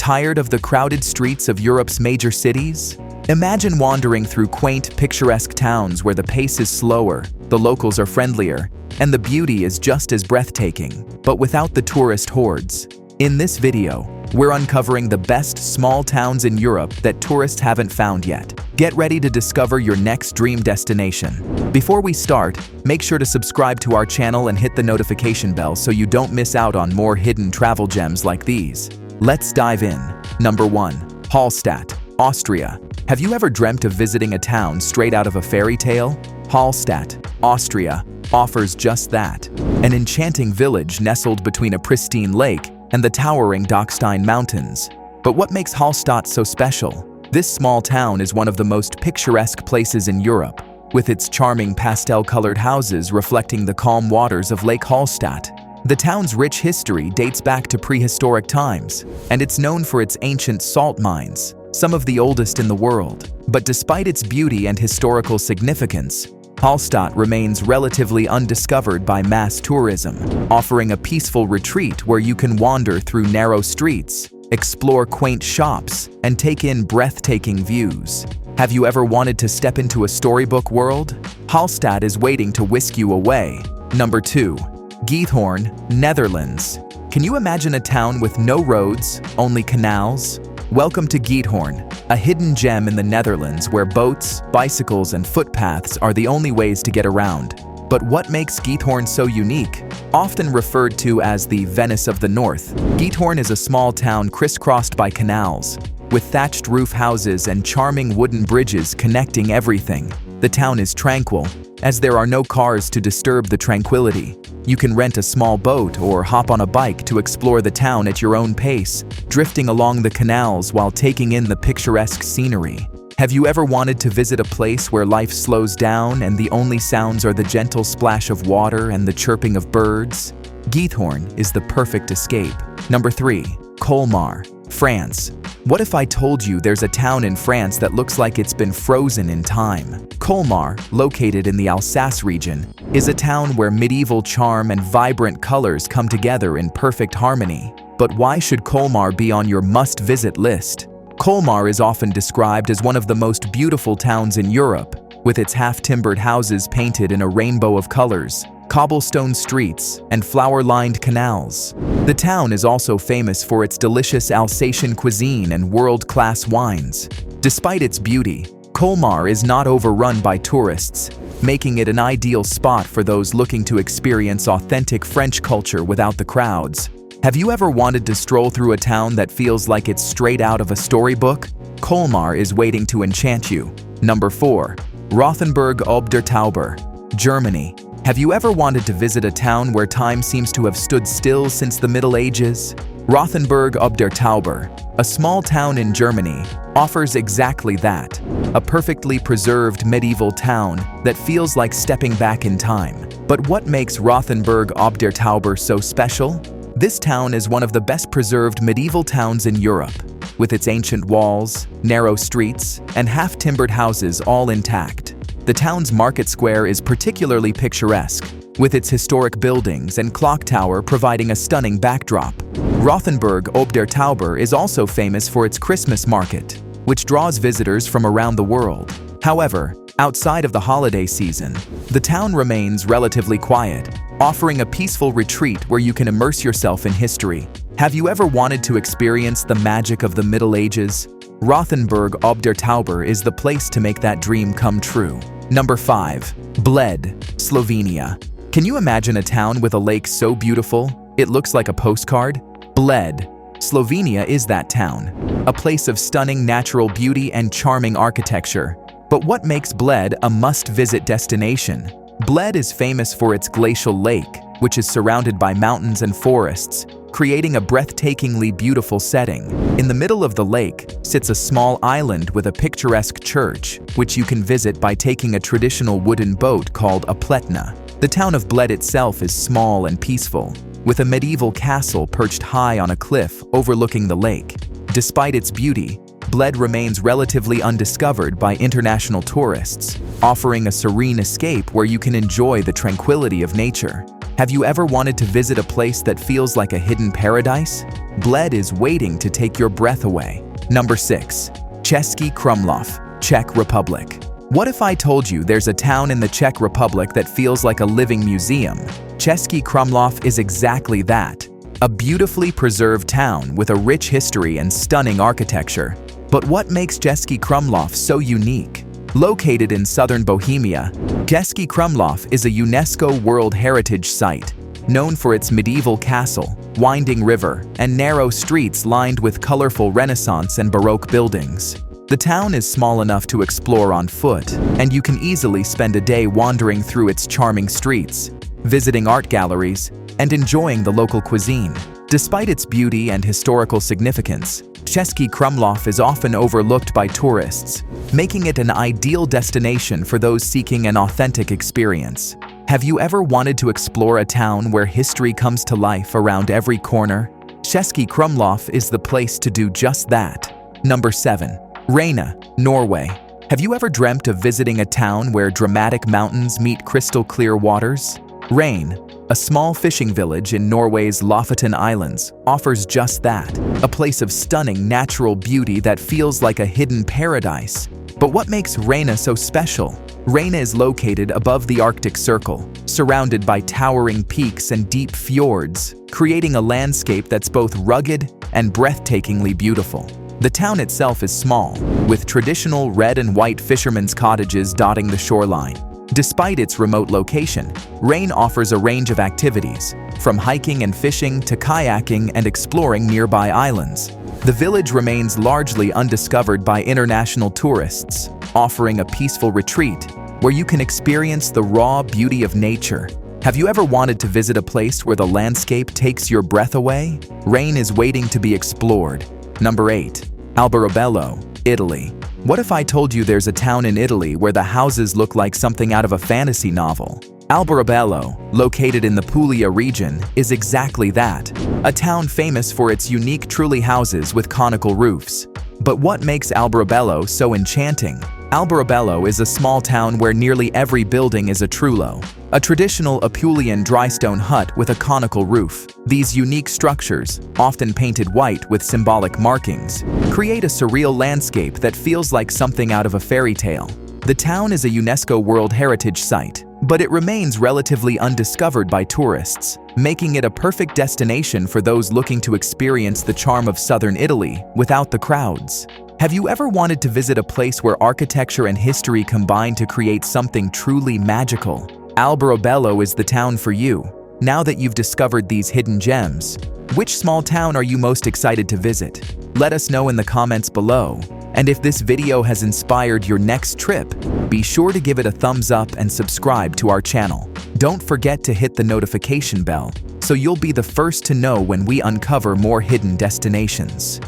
Tired of the crowded streets of Europe's major cities? Imagine wandering through quaint, picturesque towns where the pace is slower, the locals are friendlier, and the beauty is just as breathtaking, but without the tourist hordes. In this video, we're uncovering the best small towns in Europe that tourists haven't found yet. Get ready to discover your next dream destination. Before we start, make sure to subscribe to our channel and hit the notification bell so you don't miss out on more hidden travel gems like these. Let's dive in. Number 1. Hallstatt, Austria. Have you ever dreamt of visiting a town straight out of a fairy tale? Hallstatt, Austria, offers just that. An enchanting village nestled between a pristine lake and the towering Dockstein Mountains. But what makes Hallstatt so special? This small town is one of the most picturesque places in Europe, with its charming pastel-colored houses reflecting the calm waters of Lake Hallstatt. The town's rich history dates back to prehistoric times, and it's known for its ancient salt mines, some of the oldest in the world. But despite its beauty and historical significance, Hallstatt remains relatively undiscovered by mass tourism, offering a peaceful retreat where you can wander through narrow streets, explore quaint shops, and take in breathtaking views. Have you ever wanted to step into a storybook world? Hallstatt is waiting to whisk you away. Number 2. Griethoorn, Netherlands. Can you imagine a town with no roads, only canals? Welcome to Griethoorn, a hidden gem in the Netherlands where boats, bicycles, and footpaths are the only ways to get around. But what makes Griethoorn so unique? Often referred to as the Venice of the North, Griethoorn is a small town crisscrossed by canals, with thatched roof houses and charming wooden bridges connecting everything. The town is tranquil, as there are no cars to disturb the tranquility. You can rent a small boat or hop on a bike to explore the town at your own pace, drifting along the canals while taking in the picturesque scenery. Have you ever wanted to visit a place where life slows down and the only sounds are the gentle splash of water and the chirping of birds? Griethoorn is the perfect escape. Number 3. Colmar, France. What if I told you there's a town in France that looks like it's been frozen in time? Colmar, located in the Alsace region, is a town where medieval charm and vibrant colors come together in perfect harmony. But why should Colmar be on your must-visit list? Colmar is often described as one of the most beautiful towns in Europe, with its half-timbered houses painted in a rainbow of colors, cobblestone streets, and flower-lined canals. The town is also famous for its delicious Alsatian cuisine and world-class wines. Despite its beauty, Colmar is not overrun by tourists, making it an ideal spot for those looking to experience authentic French culture without the crowds. Have you ever wanted to stroll through a town that feels like it's straight out of a storybook? Colmar is waiting to enchant you. Number 4. Rothenburg ob der Tauber, Germany. Have you ever wanted to visit a town where time seems to have stood still since the Middle Ages? Rothenburg ob der Tauber, a small town in Germany, offers exactly that. A perfectly preserved medieval town that feels like stepping back in time. But what makes Rothenburg ob der Tauber so special? This town is one of the best preserved medieval towns in Europe, with its ancient walls, narrow streets, and half-timbered houses all intact. The town's market square is particularly picturesque, with its historic buildings and clock tower providing a stunning backdrop. Rothenburg ob der Tauber is also famous for its Christmas market, which draws visitors from around the world. However, outside of the holiday season, the town remains relatively quiet, offering a peaceful retreat where you can immerse yourself in history. Have you ever wanted to experience the magic of the Middle Ages? Rothenburg ob der Tauber is the place to make that dream come true. Number 5. Bled, Slovenia. Can you imagine a town with a lake so beautiful it looks like a postcard? Bled, Slovenia is that town, a place of stunning natural beauty and charming architecture. But what makes Bled a must-visit destination? Bled is famous for its glacial lake, which is surrounded by mountains and forests, creating a breathtakingly beautiful setting. In the middle of the lake sits a small island with a picturesque church, which you can visit by taking a traditional wooden boat called a pletna. The town of Bled itself is small and peaceful, with a medieval castle perched high on a cliff overlooking the lake. Despite its beauty, Bled remains relatively undiscovered by international tourists, offering a serene escape where you can enjoy the tranquility of nature. Have you ever wanted to visit a place that feels like a hidden paradise? Bled is waiting to take your breath away. Number 6. Český Krumlov, Czech Republic. What if I told you there's a town in the Czech Republic that feels like a living museum? Český Krumlov is exactly that. A beautifully preserved town with a rich history and stunning architecture. But what makes Český Krumlov so unique? Located in southern Bohemia, Český Krumlov is a UNESCO World Heritage Site, known for its medieval castle, winding river, and narrow streets lined with colorful Renaissance and Baroque buildings. The town is small enough to explore on foot, and you can easily spend a day wandering through its charming streets, visiting art galleries, and enjoying the local cuisine. Despite its beauty and historical significance, Český Krumlov is often overlooked by tourists, making it an ideal destination for those seeking an authentic experience. Have you ever wanted to explore a town where history comes to life around every corner? Český Krumlov is the place to do just that. Number 7. Reine, Norway. Have you ever dreamt of visiting a town where dramatic mountains meet crystal-clear waters? Reine, a small fishing village in Norway's Lofoten Islands, offers just that, a place of stunning natural beauty that feels like a hidden paradise. But what makes Reine so special? Reine is located above the Arctic Circle, surrounded by towering peaks and deep fjords, creating a landscape that's both rugged and breathtakingly beautiful. The town itself is small, with traditional red and white fishermen's cottages dotting the shoreline. Despite its remote location, Reine offers a range of activities, from hiking and fishing to kayaking and exploring nearby islands. The village remains largely undiscovered by international tourists, offering a peaceful retreat where you can experience the raw beauty of nature. Have you ever wanted to visit a place where the landscape takes your breath away? Reine is waiting to be explored. Number 8. Alberobello, Italy. What if I told you there's a town in Italy where the houses look like something out of a fantasy novel? Alberobello, located in the Puglia region, is exactly that, a town famous for its unique trulli houses with conical roofs. But what makes Alberobello so enchanting? Alberobello is a small town where nearly every building is a trullo, a traditional Apulian drystone hut with a conical roof. These unique structures, often painted white with symbolic markings, create a surreal landscape that feels like something out of a fairy tale. The town is a UNESCO World Heritage Site, but it remains relatively undiscovered by tourists, making it a perfect destination for those looking to experience the charm of southern Italy without the crowds. Have you ever wanted to visit a place where architecture and history combine to create something truly magical? Alberobello is the town for you. Now that you've discovered these hidden gems, which small town are you most excited to visit? Let us know in the comments below. And if this video has inspired your next trip, be sure to give it a thumbs up and subscribe to our channel. Don't forget to hit the notification bell so you'll be the first to know when we uncover more hidden destinations.